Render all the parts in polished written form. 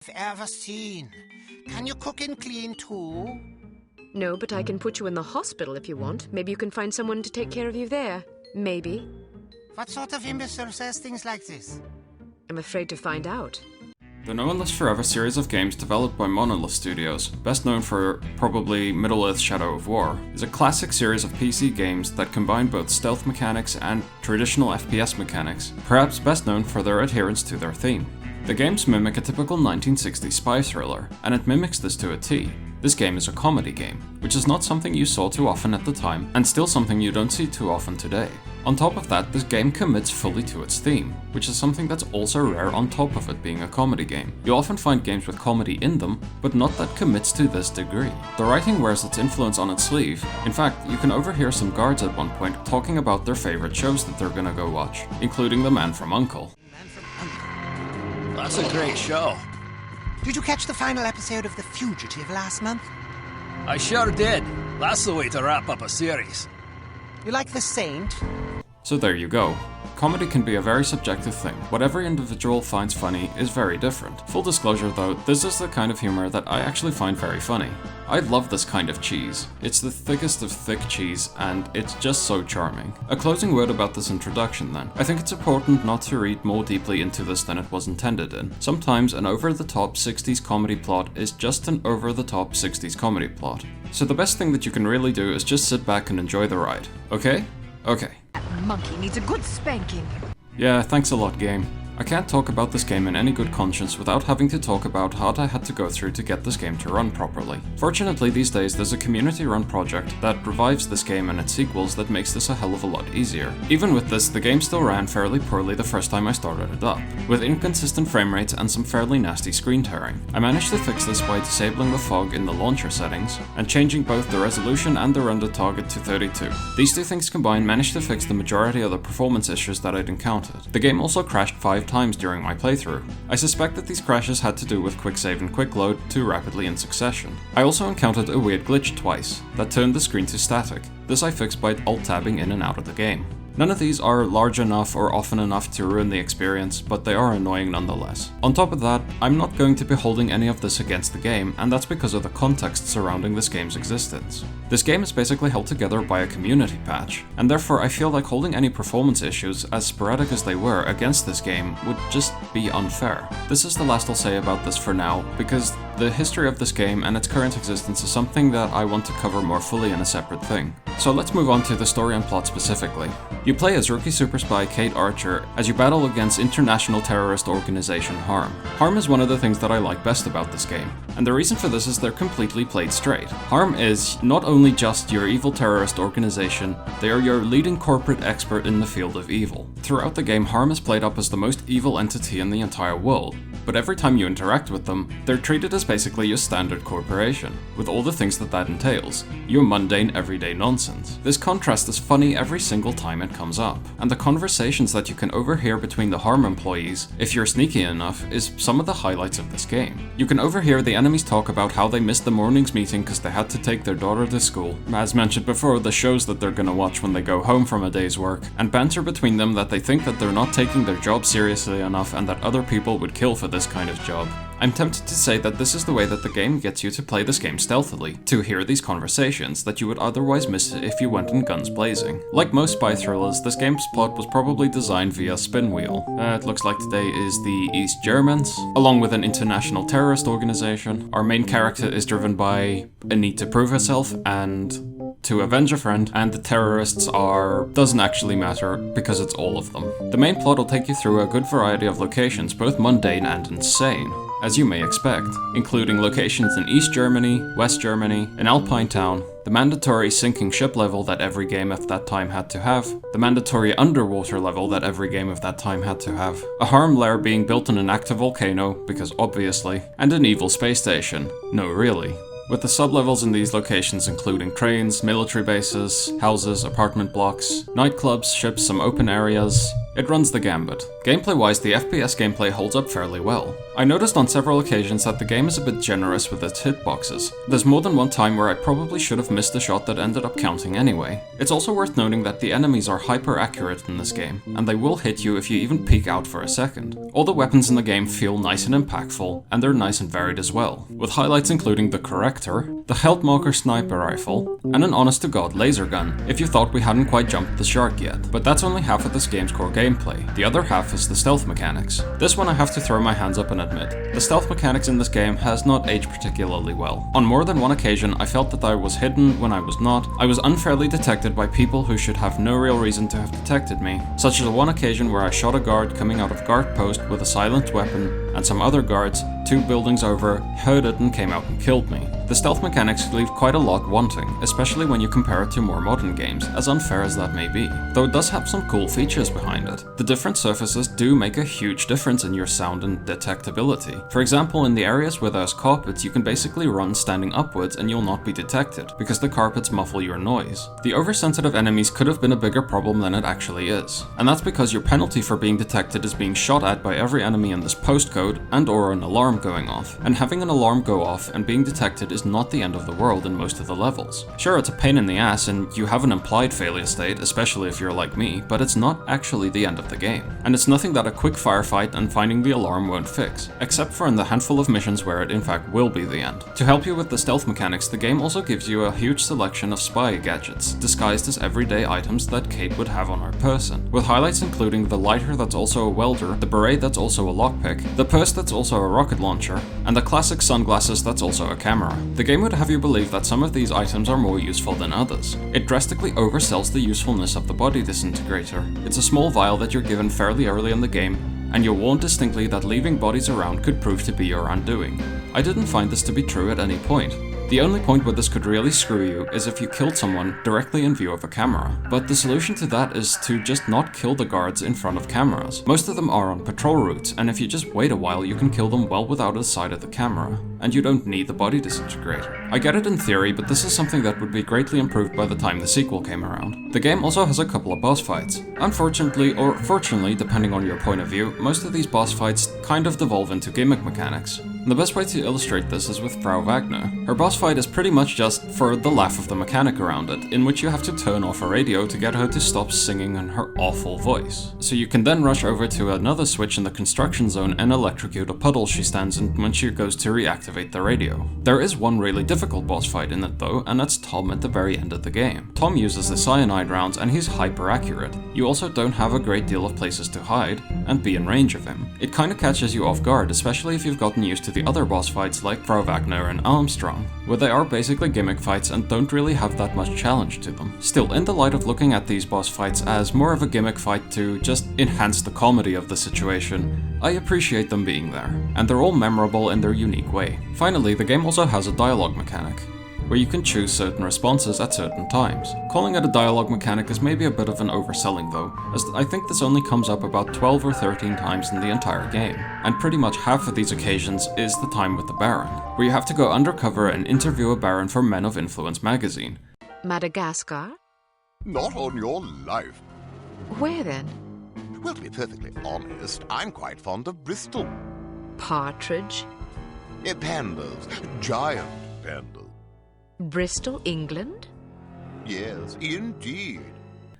I've ever seen. Can you cook and clean too? No, but I can put you in the hospital if you want. Maybe you can find someone to take care of you there. Maybe. What sort of imbecile says things like this? I'm afraid to find out. The No One Lives Forever series of games developed by Monolith Studios, best known for probably Middle-earth: Shadow of War, is a classic series of PC games that combine both stealth mechanics and traditional FPS mechanics, perhaps best known for their adherence to their theme. The games mimic a typical 1960s spy thriller, and it mimics this to a T. This game is a comedy game, which is not something you saw too often at the time, and still something you don't see too often today. On top of that, this game commits fully to its theme, which is something that's also rare on top of it being a comedy game. You often find games with comedy in them, but not that commits to this degree. The writing wears its influence on its sleeve. In fact, you can overhear some guards at one point talking about their favorite shows that they're gonna go watch, including The Man from U.N.C.L.E. That's a great show. Did you catch the final episode of The Fugitive last month? I sure did. That's the way to wrap up a series. You like The Saint? So there you go. Comedy can be a very subjective thing. What every individual finds funny is very different. Full disclosure though, this is the kind of humor that I actually find very funny. I love this kind of cheese. It's the thickest of thick cheese, and it's just so charming. A closing word about this introduction then. I think it's important not to read more deeply into this than it was intended in. Sometimes an over-the-top 60s comedy plot is just an over-the-top 60s comedy plot. So the best thing that you can really do is just sit back and enjoy the ride. Okay? Okay. That monkey needs a good spanking. Yeah, thanks a lot, game. I can't talk about this game in any good conscience without having to talk about how I had to go through to get this game to run properly. Fortunately, these days there's a community-run project that revives this game and its sequels that makes this a hell of a lot easier. Even with this, the game still ran fairly poorly the first time I started it up, with inconsistent frame rates and some fairly nasty screen tearing. I managed to fix this by disabling the fog in the launcher settings, and changing both the resolution and the render target to 32. These two things combined managed to fix the majority of the performance issues that I'd encountered. The game also crashed 5 times during my playthrough. I suspect that these crashes had to do with quick save and quick load too rapidly in succession. I also encountered a weird glitch twice that turned the screen to static. This I fixed by alt-tabbing in and out of the game. None of these are large enough or often enough to ruin the experience, but they are annoying nonetheless. On top of that, I'm not going to be holding any of this against the game, and that's because of the context surrounding this game's existence. This game is basically held together by a community patch, and therefore I feel like holding any performance issues, as sporadic as they were, against this game would just be unfair. This is the last I'll say about this for now, because the history of this game and its current existence is something that I want to cover more fully in a separate thing. So let's move on to the story and plot specifically. You play as rookie super spy Kate Archer as you battle against international terrorist organization H.A.R.M. H.A.R.M is one of the things that I like best about this game, and the reason for this is they're completely played straight. H.A.R.M is not only just your evil terrorist organization, they are your leading corporate expert in the field of evil. Throughout the game, H.A.R.M is played up as the most evil entity in the entire world, but every time you interact with them, they're treated as basically your standard corporation, with all the things that entails, your mundane everyday nonsense. This contrast is funny every single time it comes up, and the conversations that you can overhear between the H.A.R.M employees, if you're sneaky enough, is some of the highlights of this game. You can overhear the enemies talk about how they missed the morning's meeting because they had to take their daughter to school, as mentioned before, the shows that they're gonna watch when they go home from a day's work, and banter between them that they think that they're not taking their job seriously enough and that other people would kill for this kind of job. I'm tempted to say that this is the way that the game gets you to play this game stealthily, to hear these conversations that you would otherwise miss if you went in guns blazing. Like most spy thrillers, this game's plot was probably designed via spinwheel. It looks like today is the East Germans, along with an international terrorist organization. Our main character is driven by a need to prove herself and to avenge a friend, and the terrorists doesn't actually matter because it's all of them. The main plot will take you through a good variety of locations, both mundane and insane, as you may expect, including locations in East Germany, West Germany, an alpine town, the mandatory sinking ship level that every game of that time had to have, the mandatory underwater level that every game of that time had to have, a H.A.R.M lair being built on an active volcano, because obviously, and an evil space station. No, really. With the sublevels in these locations including trains, military bases, houses, apartment blocks, nightclubs, ships, some open areas, It runs the gambit. Gameplay-wise, the FPS gameplay holds up fairly well. I noticed on several occasions that the game is a bit generous with its hitboxes. There's more than one time where I probably should have missed a shot that ended up counting anyway. It's also worth noting that the enemies are hyper-accurate in this game, and they will hit you if you even peek out for a second. All the weapons in the game feel nice and impactful, and they're nice and varied as well, with highlights including the Corrector, the Healthmarker sniper rifle, and an honest-to-god laser gun, if you thought we hadn't quite jumped the shark yet. But that's only half of this game's core gameplay. The other half is the stealth mechanics. This one I have to throw my hands up and admit. The stealth mechanics in this game has not aged particularly well. On more than one occasion, I felt that I was hidden when I was not. I was unfairly detected by people who should have no real reason to have detected me, such as one occasion where I shot a guard coming out of guard post with a silent weapon, and some other guards, 2 buildings over, heard it and came out and killed me. The stealth mechanics leave quite a lot wanting, especially when you compare it to more modern games, as unfair as that may be, though it does have some cool features behind it. The different surfaces do make a huge difference in your sound and detectability. For example, in the areas where there's carpets, you can basically run standing upwards and you'll not be detected, because the carpets muffle your noise. The oversensitive enemies could have been a bigger problem than it actually is, and that's because your penalty for being detected is being shot at by every enemy in this postcode and/or an alarm going off, and having an alarm go off and being detected is not the end of the world in most of the levels. Sure, it's a pain in the ass and you have an implied failure state, especially if you're like me, but it's not actually the end of the game. And it's nothing that a quick firefight and finding the alarm won't fix, except for in the handful of missions where it in fact will be the end. To help you with the stealth mechanics, the game also gives you a huge selection of spy gadgets, disguised as everyday items that Kate would have on her person, with highlights including the lighter that's also a welder, the beret that's also a lockpick, the purse that's also a rocket launcher, and the classic sunglasses that's also a camera. The game would have you believe that some of these items are more useful than others. It drastically oversells the usefulness of the body disintegrator. It's a small vial that you're given fairly early in the game, and you're warned distinctly that leaving bodies around could prove to be your undoing. I didn't find this to be true at any point. The only point where this could really screw you is if you killed someone directly in view of a camera. But the solution to that is to just not kill the guards in front of cameras. Most of them are on patrol routes, and if you just wait a while you can kill them well without a sight of the camera, and you don't need the body disintegrator. I get it in theory, but this is something that would be greatly improved by the time the sequel came around. The game also has a couple of boss fights. Unfortunately, or fortunately, depending on your point of view, most of these boss fights kind of devolve into gimmick mechanics. And the best way to illustrate this is with Frau Wagner. Her boss fight is pretty much just for the laugh of the mechanic around it, in which you have to turn off a radio to get her to stop singing in her awful voice. So you can then rush over to another switch in the construction zone and electrocute a puddle she stands in when she goes to reactivate the radio. There is one really difficult boss fight in it though, and that's Tom at the very end of the game. Tom uses the cyanide rounds and he's hyper accurate. You also don't have a great deal of places to hide and be in range of him. It kinda catches you off guard, especially if you've gotten used to the other boss fights like Frau Wagner and Armstrong, where they are basically gimmick fights and don't really have that much challenge to them. Still, in the light of looking at these boss fights as more of a gimmick fight to just enhance the comedy of the situation, I appreciate them being there, and they're all memorable in their unique way. Finally, the game also has a dialogue mechanic, where you can choose certain responses at certain times. Calling it a dialogue mechanic is maybe a bit of an overselling though, as I think this only comes up about 12 or 13 times in the entire game, and pretty much half of these occasions is the time with the Baron, where you have to go undercover and interview a Baron for Men of Influence magazine. Madagascar? Not on your life. Where then? Well, to be perfectly honest, I'm quite fond of Bristol. Partridge? Pandas. Giant pandas. Bristol, England? Yes, indeed.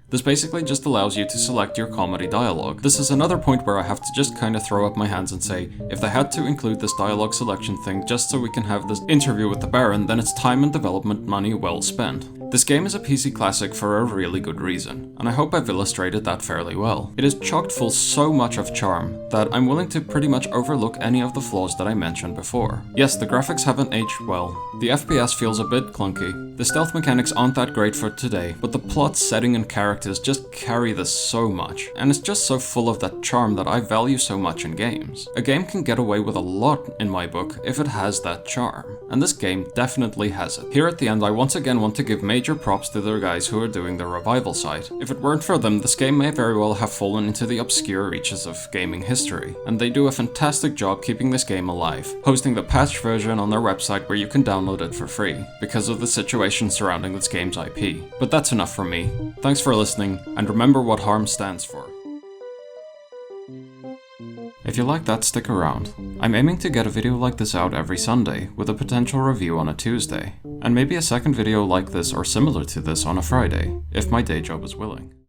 This basically just allows you to select your comedy dialogue. This is another point where I have to just kind of throw up my hands and say, if they had to include this dialogue selection thing just so we can have this interview with the Baron, then it's time and development money well spent. This game is a PC classic for a really good reason, and I hope I've illustrated that fairly well. It is chock full so much of charm that I'm willing to pretty much overlook any of the flaws that I mentioned before. Yes, the graphics haven't aged well, the FPS feels a bit clunky, the stealth mechanics aren't that great for today, but the plot, setting, and characters just carry this so much, and it's just so full of that charm that I value so much in games. A game can get away with a lot in my book if it has that charm, and this game definitely has it. Here at the end, I once again want to give major props to the guys who are doing the revival site. If it weren't for them, this game may very well have fallen into the obscure reaches of gaming history, and they do a fantastic job keeping this game alive, hosting the patched version on their website where you can download it for free, because of the situation surrounding this game's IP. But that's enough from me. Thanks for listening, and remember what H.A.R.M stands for. If you like that, stick around. I'm aiming to get a video like this out every Sunday, with a potential review on a Tuesday, and maybe a second video like this or similar to this on a Friday, if my day job is willing.